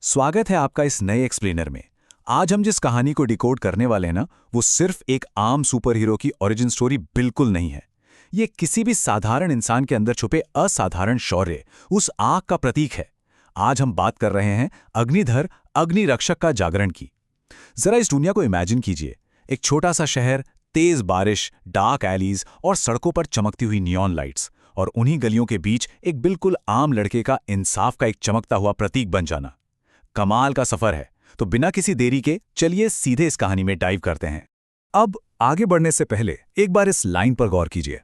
स्वागत है आपका इस नए एक्सप्लेनर में। आज हम जिस कहानी को डिकोड करने वाले हैं ना, वो सिर्फ एक आम सुपर हीरो की ओरिजिन स्टोरी बिल्कुल नहीं है। ये किसी भी साधारण इंसान के अंदर छुपे असाधारण शौर्य, उस आग का प्रतीक है। आज हम बात कर रहे हैं अग्निधर अग्निरक्षक का जागरण की। जरा इस दुनिया को इमेजिन कीजिए। एक छोटा सा शहर, तेज बारिश, डार्क एलीज और सड़कों पर चमकती हुई नियॉन लाइट्स, और उन्हीं गलियों के बीच एक बिल्कुल आम लड़के का इंसाफ का एक चमकता हुआ प्रतीक बन जाना। कमाल का सफर है। तो बिना किसी देरी के चलिए सीधे इस कहानी में डाइव करते हैं। अब आगे बढ़ने से पहले एक बार इस लाइन पर गौर कीजिए।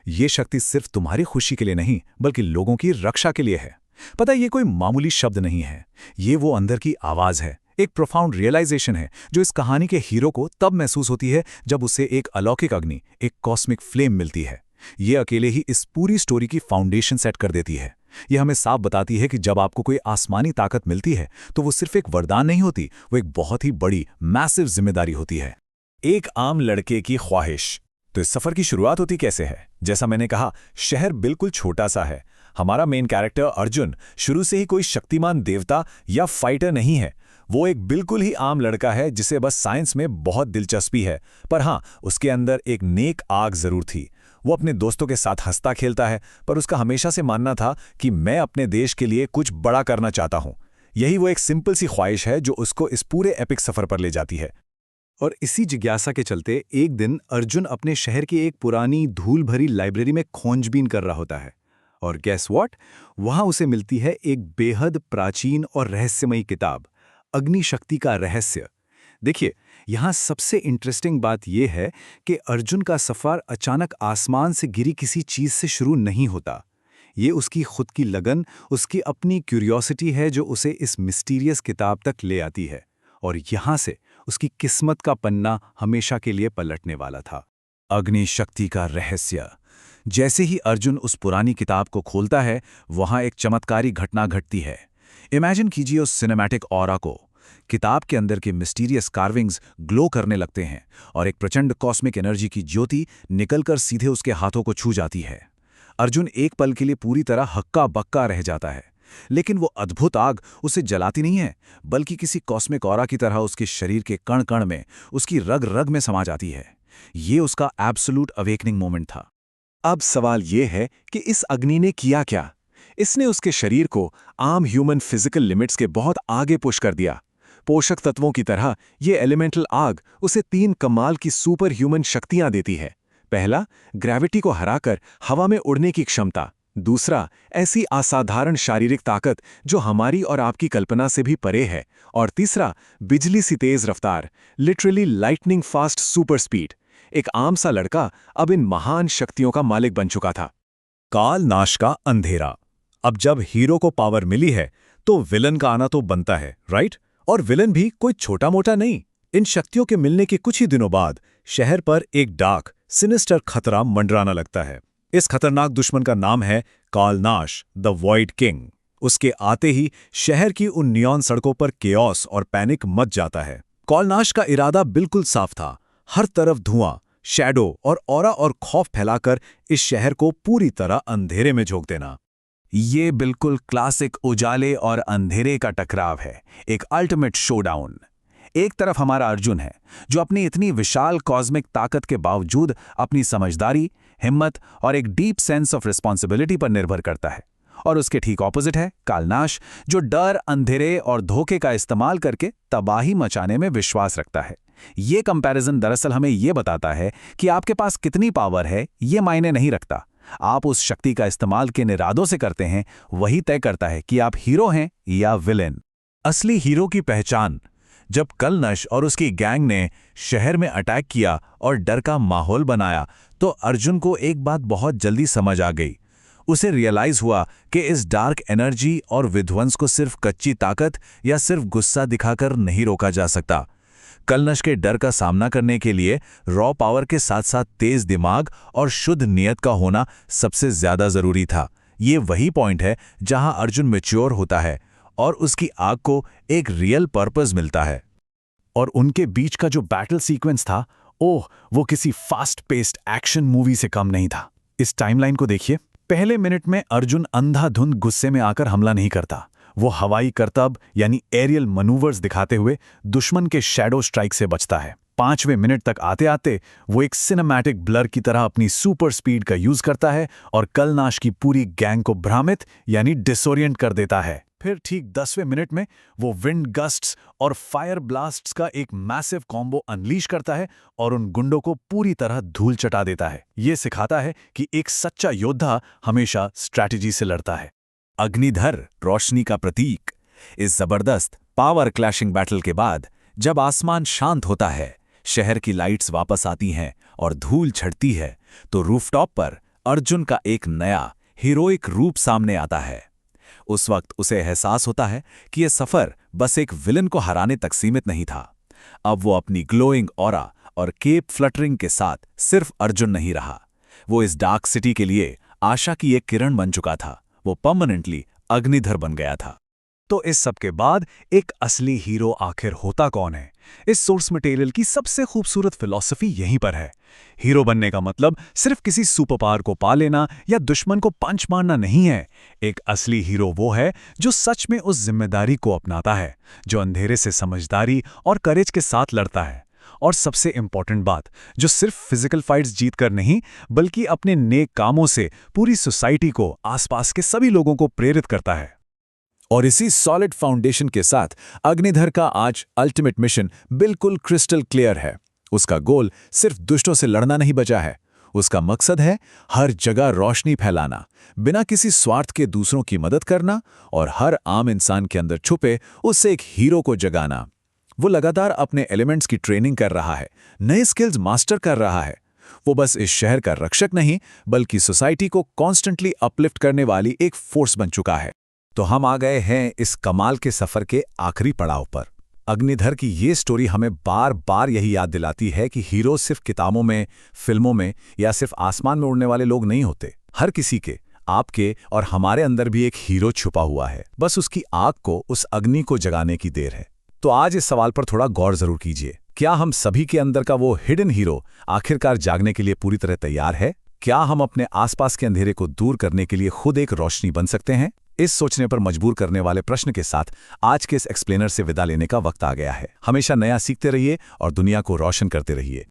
ये शक्ति सिर्फ तुम्हारी खुशी के लिए नहीं, बल्कि लोगों की रक्षा के लिए है। पता है, ये कोई मामूली शब्द नहीं है। ये वो अंदर की आवाज है, एक प्रोफाउंड रियलाइजेशन है जो इस कहानी के हीरो को तब महसूस होती है जब उसे एक अलौकिक अग्नि, एक कॉस्मिक फ्लेम मिलती है। ये अकेले ही इस पूरी स्टोरी की फाउंडेशन सेट कर देती है। यह हमें साफ बताती है कि जब आपको कोई आसमानी ताकत मिलती है तो वो सिर्फ एक वरदान नहीं होती, वो एक बहुत ही बड़ी मैसिव जिम्मेदारी होती है। एक आम लड़के की ख्वाहिश। तो इस सफर की शुरुआत होती कैसे है? जैसा मैंने कहा, शहर बिल्कुल छोटा सा है। हमारा मेन कैरेक्टर अर्जुन शुरू से ही कोई शक्तिमान देवता या फाइटर नहीं है। वो एक बिल्कुल ही आम लड़का है जिसे बस साइंस में बहुत दिलचस्पी है। पर हाँ, उसके अंदर एक नेक आग जरूर थी। वो अपने दोस्तों के साथ हंसता खेलता है, पर उसका हमेशा से मानना था कि मैं अपने देश के लिए कुछ बड़ा करना चाहता हूं। यही वो एक सिंपल सी ख्वाहिश है जो उसको इस पूरे एपिक सफर पर ले जाती है। और इसी जिज्ञासा के चलते एक दिन अर्जुन अपने शहर की एक पुरानी धूल भरी लाइब्रेरी में खोजबीन कर रहा होता है। और गैस व्हाट, वहां उसे मिलती है एक बेहद प्राचीन और रहस्यमयी किताब, अग्निशक्ति का रहस्य। देखिए, यहाँ सबसे इंटरेस्टिंग बात यह है कि अर्जुन का सफर अचानक आसमान से गिरी किसी चीज से शुरू नहीं होता। ये उसकी खुद की लगन, उसकी अपनी क्यूरियोसिटी है जो उसे इस मिस्टीरियस किताब तक ले आती है। और यहाँ से उसकी किस्मत का पन्ना हमेशा के लिए पलटने वाला था। अग्निशक्ति का रहस्य। जैसे ही अर्जुन उस पुरानी किताब को खोलता है, वहां एक चमत्कारी घटना घटती है। इमेजिन कीजिए उस सिनेमैटिक ऑरा को। किताब के अंदर के मिस्टीरियस कार्विंग्स ग्लो करने लगते हैं और एक प्रचंड कॉस्मिक एनर्जी की ज्योति निकलकर सीधे उसके हाथों को छू जाती है। अर्जुन एक पल के लिए पूरी तरह हक्का बक्का रह जाता है। लेकिन वो अद्भुत आग उसे जलाती नहीं है, बल्कि किसी कॉस्मिक ऑरा की तरह उसके शरीर के कण कण में, उसकी रग रग में समा जाती है। ये उसका एब्सोल्यूट अवेकनिंग मोमेंट था। अब सवाल ये है कि इस अग्नि ने किया क्या? इसने उसके शरीर को आम ह्यूमन फिजिकल लिमिट्स के बहुत आगे पुश कर दिया। पोषक तत्वों की तरह ये एलिमेंटल आग उसे 3 कमाल की सुपर ह्यूमन शक्तियां देती है। पहला, ग्रेविटी को हराकर हवा में उड़ने की क्षमता। दूसरा, ऐसी असाधारण शारीरिक ताकत जो हमारी और आपकी कल्पना से भी परे है। और तीसरा, बिजली सी तेज रफ्तार, literally lightning fast super speed. एक आम सा लड़का अब इन महान शक्तियों का मालिक बन चुका था। काल नाश का अंधेरा। अब जब हीरो को पावर मिली है तो विलन का आना तो बनता है, राइट? और विलन भी कोई छोटा मोटा नहीं। इन शक्तियों के मिलने के कुछ ही दिनों बाद शहर पर एक डार्क, सिनिस्टर खतरा मंडराना लगता है। इस खतरनाक दुश्मन का नाम है कालनाश, द वॉइड किंग। उसके आते ही शहर की उन नियॉन सड़कों पर केओस और पैनिक मच जाता है। कालनाश का इरादा बिल्कुल साफ था, हर तरफ धुआं, शैडो और ऑरा और खौफ फैलाकर इस शहर को पूरी तरह अंधेरे में झोंक देना। ये बिल्कुल क्लासिक उजाले और अंधेरे का टकराव है, एक अल्टीमेट शोडाउन। एक तरफ हमारा अर्जुन है जो अपनी इतनी विशाल कॉस्मिक ताकत के बावजूद अपनी समझदारी, हिम्मत और एक डीप सेंस ऑफ रिस्पॉन्सिबिलिटी पर निर्भर करता है। और उसके ठीक ऑपोजिट है कालनाश, जो डर, अंधेरे और धोखे का इस्तेमाल करके तबाही मचाने में विश्वास रखता है। ये कंपैरिजन दरअसल हमें ये बताता है कि आपके पास कितनी पावर है ये मायने नहीं रखता। आप उस शक्ति का इस्तेमाल किन इरादों से करते हैं, वही तय करता है कि आप हीरो हैं या विलेन। असली हीरो की पहचान। जब कलनश और उसकी गैंग ने शहर में अटैक किया और डर का माहौल बनाया, तो अर्जुन को एक बात बहुत जल्दी समझ आ गई। उसे रियलाइज हुआ कि इस डार्क एनर्जी और विध्वंस को सिर्फ कच्ची ताकत या सिर्फ गुस्सा दिखाकर नहीं रोका जा सकता। कलनश के डर का सामना करने के लिए रॉ पावर के साथ साथ तेज दिमाग और शुद्ध नियत का होना सबसे ज्यादा जरूरी था। ये वही पॉइंट है जहां अर्जुन मैच्योर होता है और उसकी आग को एक रियल पर्पस मिलता है। और उनके बीच का जो बैटल सीक्वेंस था, ओह, वो किसी फास्ट पेस्ड एक्शन मूवी से कम नहीं था। इस टाइमलाइन को देखिए। पहले मिनट में अर्जुन अंधाधुंध गुस्से में आकर हमला नहीं करता, वो हवाई करतब यानी एरियल मनूवर्स दिखाते हुए दुश्मन के शैडो स्ट्राइक से बचता है। 5वें मिनट तक आते आते वो एक सिनेमैटिक ब्लर की तरह अपनी सुपर स्पीड का यूज करता है और कलनाश की पूरी गैंग को भ्रामित यानी डिसोरिएंट कर देता है। फिर ठीक 10वें मिनट में वो विंड गस्ट्स और फायर ब्लास्ट्स का एक मैसिव कॉम्बो अनलीश करता है और उन गुंडों को पूरी तरह धूल चटा देता है। ये सिखाता है कि एक सच्चा योद्धा हमेशा स्ट्रैटेजी से लड़ता है। अग्निधर रोशनी का प्रतीक। इस जबरदस्त पावर क्लैशिंग बैटल के बाद जब आसमान शांत होता है, शहर की लाइट्स वापस आती हैं और धूल छटती है, तो रूफटॉप पर अर्जुन का एक नया हीरोइक रूप सामने आता है। उस वक्त उसे एहसास होता है कि यह सफर बस एक विलन को हराने तक सीमित नहीं था। अब वो अपनी ग्लोइंग ऑरा और केप फ्लटरिंग के साथ सिर्फ अर्जुन नहीं रहा, वो इस डार्क सिटी के लिए आशा की एक किरण बन चुका था। वो परमानेंटली अग्निधर बन गया था। तो इस सब के बाद एक असली हीरो आखिर होता कौन है? इस सोर्स मटेरियल की सबसे खूबसूरत फिलॉसफी यहीं पर है। हीरो बनने का मतलब सिर्फ किसी सुपर पावर को पा लेना या दुश्मन को पंच मारना नहीं है। एक असली हीरो वो है जो सच में उस जिम्मेदारी को अपनाता है, जो अंधेरे से समझदारी और करेज के साथ लड़ता है, और सबसे इंपॉर्टेंट बात, जो सिर्फ फिजिकल फाइट्स जीतकर नहीं बल्कि अपने नेक कामों से पूरी सोसाइटी को, आसपास के सभी लोगों को प्रेरित करता है। और इसी सॉलिड फाउंडेशन के साथ अग्निधर का आज अल्टीमेट मिशन बिल्कुल क्रिस्टल क्लियर है। उसका गोल सिर्फ दुष्टों से लड़ना नहीं बचा है, उसका मकसद है हर जगह रोशनी फैलाना, बिना किसी स्वार्थ के दूसरों की मदद करना और हर आम इंसान के अंदर छुपे उससे एक हीरो को जगाना। वो लगातार अपने एलिमेंट्स की ट्रेनिंग कर रहा है, नए स्किल्स मास्टर कर रहा है। वो बस इस शहर का रक्षक नहीं बल्कि सोसाइटी को कॉन्स्टेंटली अपलिफ्ट करने वाली एक फोर्स बन चुका है। तो हम आ गए हैं इस कमाल के सफर के आखिरी पड़ाव पर। अग्निधर की ये स्टोरी हमें बार बार यही याद दिलाती है कि हीरो सिर्फ किताबों में, फिल्मों में या सिर्फ आसमान में उड़ने वाले लोग नहीं होते। हर किसी के, आपके और हमारे अंदर भी एक हीरो छुपा हुआ है, बस उसकी आग को, उस अग्नि को जगाने की देर है। तो आज इस सवाल पर थोड़ा गौर जरूर कीजिए, क्या हम सभी के अंदर का वो हिडन हीरो आखिरकार जागने के लिए पूरी तरह तैयार है? क्या हम अपने आसपास के अंधेरे को दूर करने के लिए खुद एक रोशनी बन सकते हैं? इस सोचने पर मजबूर करने वाले प्रश्न के साथ आज के इस एक्सप्लेनर से विदा लेने का वक्त आ गया है। हमेशा नया सीखते रहिए और दुनिया को रोशन करते रहिए।